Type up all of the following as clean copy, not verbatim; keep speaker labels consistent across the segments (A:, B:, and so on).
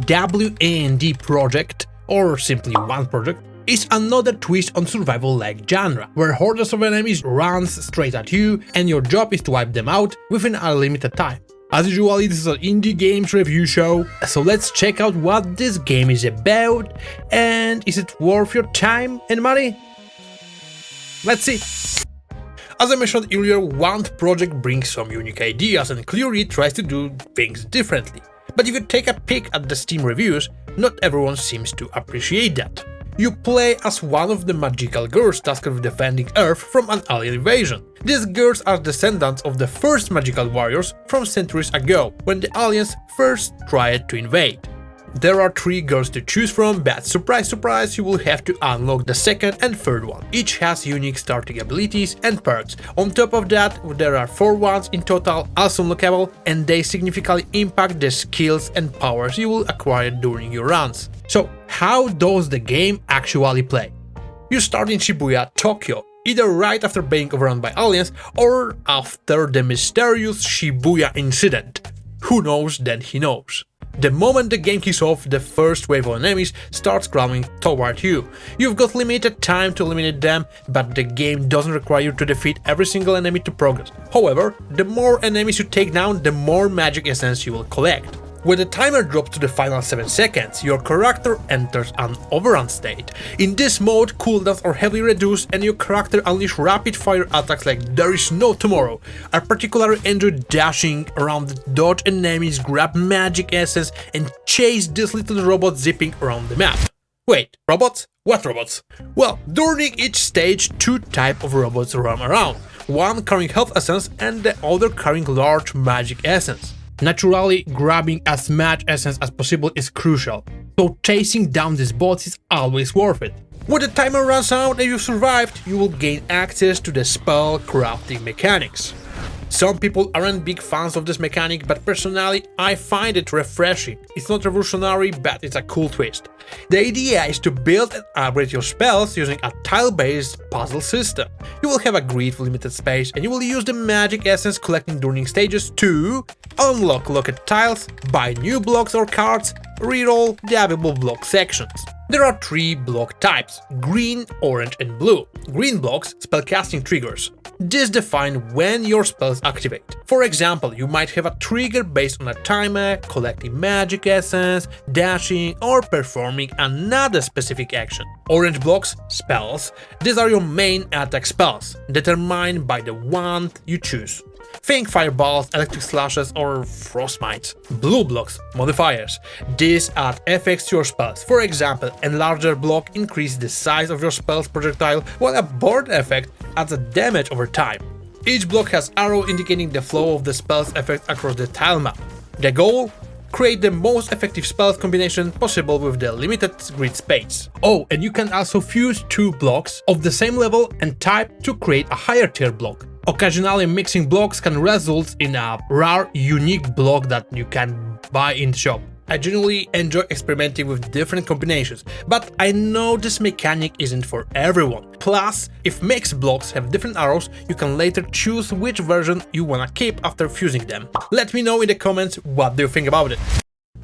A: W.A.N.D project, or simply one project, is another twist on survival-like genre, where hordes of enemies runs straight at you and your job is to wipe them out within a limited time. As usual, this is an indie games review show, so let's check out what this game is about and is it worth your time and money? Let's see! As I mentioned earlier, W.A.N.D project brings some unique ideas and clearly tries to do things differently. But if you take a peek at the Steam reviews, not everyone seems to appreciate that. You play as one of the magical girls tasked with defending Earth from an alien invasion. These girls are descendants of the first magical warriors from centuries ago, when the aliens first tried to invade. There are 3 girls to choose from, but surprise surprise, you will have to unlock the second and third one. Each has unique starting abilities and perks. On top of that, there are 4 ones in total, also unlockable, and they significantly impact the skills and powers you will acquire during your runs. So, how does the game actually play? You start in Shibuya, Tokyo, either right after being overrun by aliens or after the mysterious Shibuya incident. Who knows, then he knows. The moment the game kicks off, the first wave of enemies starts crawling toward you. You've got limited time to eliminate them, but the game doesn't require you to defeat every single enemy to progress. However, the more enemies you take down, the more magic essence you will collect. When the timer drops to the final 7 seconds, your character enters an overrun state. In this mode, cooldowns are heavily reduced and your character unleashes rapid-fire attacks like there is no tomorrow. I particularly enjoy dashing around, dodge enemies, grab magic essence and chase these little robots zipping around the map. Wait, robots? What robots? Well, during each stage, 2 types of robots run around, one carrying health essence and the other carrying large magic essence. Naturally, grabbing as much essence as possible is crucial, so chasing down these bots is always worth it. When the timer runs out and you survived, you will gain access to the spell crafting mechanics. Some people aren't big fans of this mechanic, but personally I find it refreshing. It's not revolutionary, but it's a cool twist. The idea is to build and upgrade your spells using a tile-based puzzle system. You will have a grid with limited space and you will use the magic essence collecting during stages to unlock locked tiles, buy new blocks or cards, reroll the available block sections. There are 3 block types: green, orange and blue. Green blocks, spellcasting triggers. These define when your spells activate. For example, you might have a trigger based on a timer, collecting magic essence, dashing or performing another specific action. Orange blocks, spells. These are your main attack spells, determined by the wand you choose. Think fireballs, electric slashes or frostmites. Blue blocks, modifiers. These add effects to your spells. For example, enlarger block increases the size of your spell's projectile, while a burn effect adds a damage over time. Each block has arrow indicating the flow of the spell's effect across the tile map. The goal? Create the most effective spells combination possible with the limited grid space. Oh, and you can also fuse 2 blocks of the same level and type to create a higher tier block. Occasionally mixing blocks can result in a rare, unique block that you can buy in the shop. I genuinely enjoy experimenting with different combinations, but I know this mechanic isn't for everyone. Plus, if mixed blocks have different arrows, you can later choose which version you wanna keep after fusing them. Let me know in the comments what do you think about it.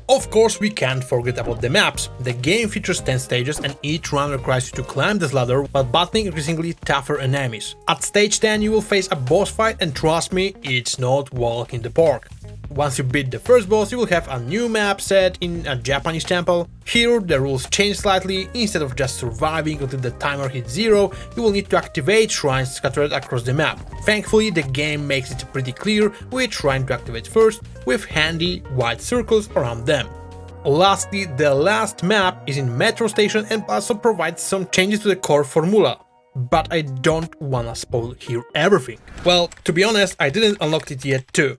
A: Of course, we can't forget about the maps. The game features 10 stages and each run requires you to climb this ladder while battling increasingly tougher enemies. At stage 10 you will face a boss fight and trust me, it's not walk in the park. Once you beat the first boss, you will have a new map set in a Japanese temple. Here the rules change slightly. Instead of just surviving until the timer hits 0, you will need to activate shrines scattered across the map. Thankfully, the game makes it pretty clear which shrine to activate first, with handy white circles around them. Lastly, the last map is in Metro Station and also provides some changes to the core formula. But I don't wanna spoil here everything. Well, to be honest, I didn't unlock it yet too.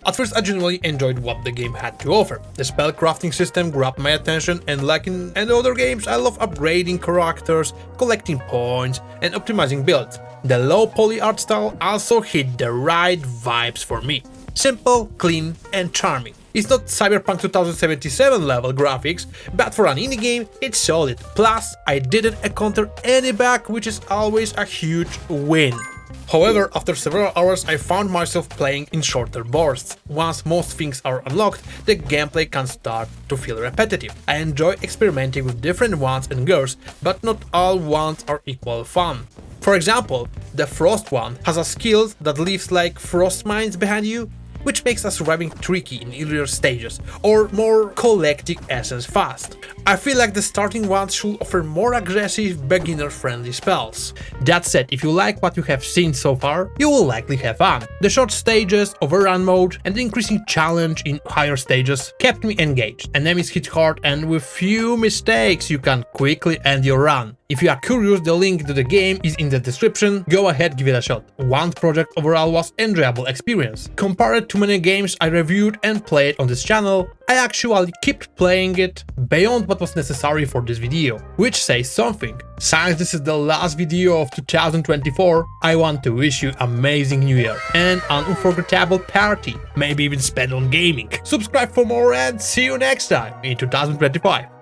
A: At first I genuinely enjoyed what the game had to offer. The spell crafting system grabbed my attention, and like in other games, I love upgrading characters, collecting points and optimizing builds. The low poly art style also hit the right vibes for me. Simple, clean and charming. It's not Cyberpunk 2077 level graphics, but for an indie game, it's solid. Plus, I didn't encounter any bug, which is always a huge win. However, after several hours I found myself playing in shorter bursts. Once most things are unlocked, the gameplay can start to feel repetitive. I enjoy experimenting with different wands and gears, but not all wands are equal fun. For example, the Frost wand has a skill that leaves like frost mines behind you, which makes a surviving tricky in earlier stages, or more collecting essence fast. I feel like the starting ones should offer more aggressive, beginner-friendly spells. That said, if you like what you have seen so far, you will likely have fun. The short stages, overrun mode, and the increasing challenge in higher stages kept me engaged. Enemies hit hard, and with few mistakes you can quickly end your run. If you are curious, the link to the game is in the description, go ahead, give it a shot. W.A.N.D project overall was an enjoyable experience. Compared to many games I reviewed and played on this channel, I actually kept playing it beyond what was necessary for this video, which says something. Since this is the last video of 2024, I want to wish you amazing new year and an unforgettable party, maybe even spent on gaming. Subscribe for more and see you next time in 2025.